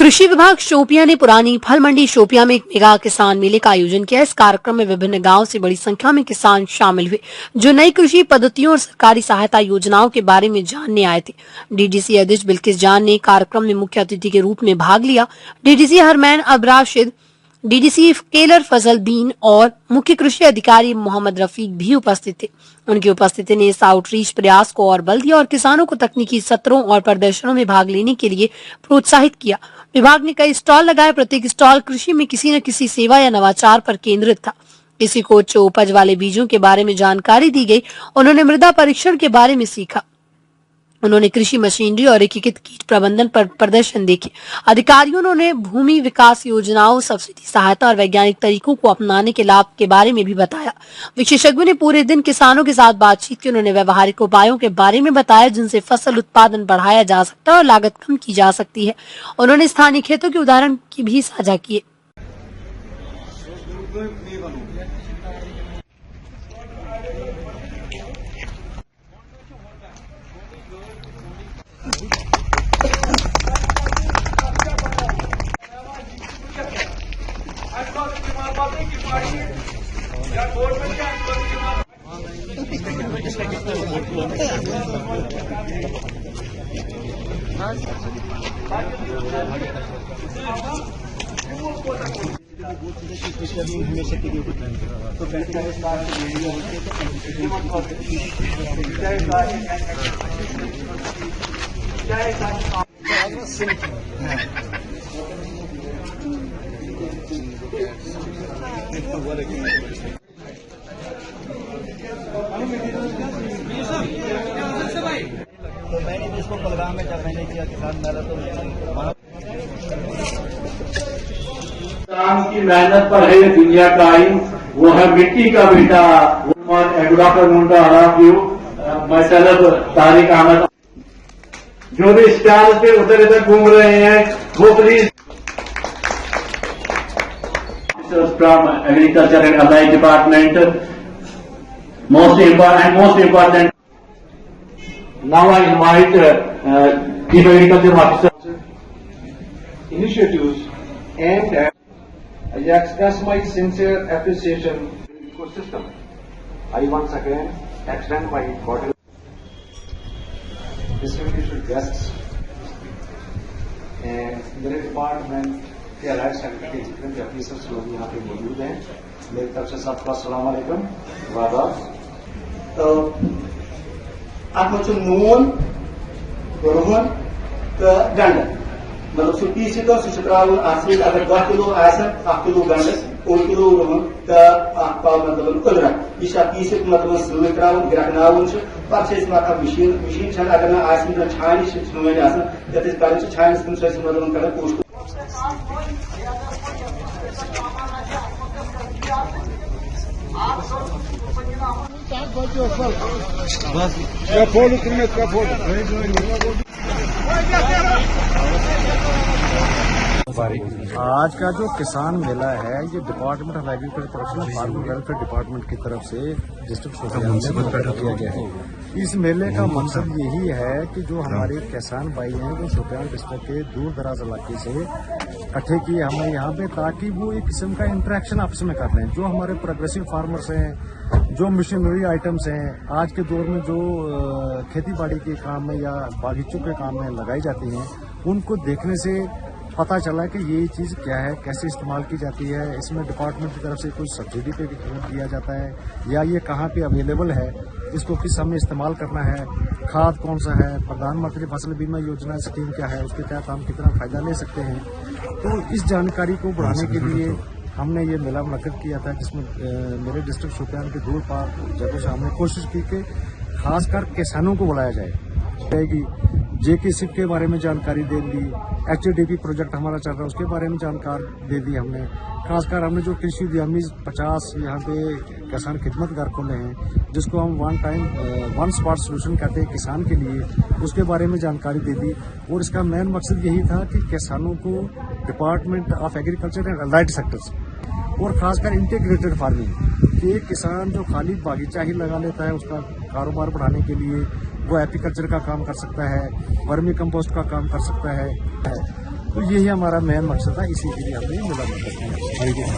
कृषि विभाग शोपियां ने पुरानी फल मंडी शोपियां में एक मेगा किसान मेले का आयोजन किया। इस कार्यक्रम में विभिन्न गांवों से बड़ी संख्या में किसान शामिल हुए, जो नई कृषि पद्धतियों और सरकारी सहायता योजनाओं के बारे में जानने आए थे। डीडीसी अध्यक्ष बिल्किस जान ने कार्यक्रम में मुख्य अतिथि के रूप में भाग लिया। डीडीसी हरमैन अबराशिद, डीडीसी केलर फजल दीन और मुख्य कृषि अधिकारी मोहम्मद रफीक भी उपस्थित थे। उनकी उपस्थिति ने इस आउटरीच प्रयास को और बल दिया और किसानों को तकनीकी सत्रों और प्रदर्शनों में भाग लेने के लिए प्रोत्साहित किया। विभाग ने कई स्टॉल लगाए। प्रत्येक स्टॉल कृषि में किसी न किसी सेवा या नवाचार पर केंद्रित था। किसी को उच्च उपज वाले बीजों के बारे में जानकारी दी गई। उन्होंने मृदा परीक्षण के बारे में सीखा। उन्होंने कृषि मशीनरी और एकीकृत कीट प्रबंधन पर प्रदर्शन देखे। अधिकारियों ने भूमि विकास योजनाओं, सब्सिडी सहायता और वैज्ञानिक तरीकों को अपनाने के लाभ के बारे में भी बताया। विशेषज्ञों ने पूरे दिन किसानों के साथ बातचीत की। उन्होंने व्यवहारिक उपायों के बारे में बताया जिनसे फसल उत्पादन बढ़ाया जा सकता है और लागत कम की जा सकती है। उन्होंने स्थानीय खेतों के उदाहरण की भी साझा किए। तो मैंने भी इसको कुलगाम में जब मैंने किया किसान मेला तो किसान की मेहनत पर है दुनिया का आइन, वो है मिट्टी का बेटा। डॉक्टर मुंडा तारिक अहमद जो भी स्टॉल पे उधर इधर घूम रहे हैं वो please from agriculture and allied department most important Now I invite Chief Agriculture Officer. Initiatives aimed at, I express my sincere appreciation to the ecosystem. I once again extend my cordial distinguished guests and मेरे department के alert sector के जितने भी officers लोग यहाँ पे मौजूद हैं, मेरी तरफ से सबको अस्सलाम वालेकुम वादा। अत नून रोहन तो गंड मतलब सह पीस सह त्रावन अगर 10 किलो 1 किलो गंड 1 किलो रोहन तो मतलब अदरक यह पीस मतलब सह त्रावन ग्रहनावन पे मशीन अगर ना छान छान कर छान मतलब कर पोस्ट आज का जो किसान मेला है ये department of agriculture professional farmer welfare department की तरफ से डिस्ट्रिक्ट शोपियां में किया गया है। इस मेले का मकसद यही है कि जो हमारे किसान भाई हैं वो शोपियां डिस्ट्रिक्ट के दूर दराज इलाके से इकट्ठे किए हमें यहाँ पे, ताकि वो एक किस्म का इंटरेक्शन आपस में कर रहे हैं। जो हमारे प्रोग्रेसिव फार्मर्स हैं, जो मशीनरी आइटम्स हैं, आज के दौर में जो खेती बाड़ी के काम में या बागीचों के काम में लगाई जाती हैं, उनको देखने से पता चला कि ये चीज़ क्या है, कैसे इस्तेमाल की जाती है, इसमें डिपार्टमेंट की तरफ से कुछ सब्सिडी पे भी दिया जाता है या ये कहाँ पे अवेलेबल है, इसको किस समय इस्तेमाल करना है, खाद कौन सा है, प्रधानमंत्री फसल बीमा योजना स्कीम क्या है, उसके तहत हम कितना फायदा ले सकते हैं। तो इस जानकारी को बढ़ाने के लिए हमने ये मेला मुनक्किद किया था, जिसमें मेरे डिस्ट्रिक्ट शोपियां के दूर पार जगहों से हमने कोशिश की कि खासकर किसानों को बुलाया जाएगी। जेकेसिप के बारे में जानकारी दे दी, एचएडीपी प्रोजेक्ट हमारा चल रहा है उसके बारे में जानकारी दे दी हमने। खासकर हमने जो कृषि उद्यमी 50 यहाँ पे किसान खिदमत घर खोले हैं, जिसको हम वन स्पॉट सोल्यूशन कहते हैं किसान के लिए, उसके बारे में जानकारी दे दी। और इसका मेन मकसद यही था कि किसानों को department of agriculture and allied sectors और खासकर इंटीग्रेटेड फार्मिंग कि एक किसान जो खाली बागीचा ही लगा लेता है, उसका कारोबार बढ़ाने के लिए वो एपीकल्चर का काम कर सकता है, वर्मी कंपोस्ट का काम कर सकता है। तो यही हमारा मेन मकसद था, इसी के लिए हमने मिला मदद किया।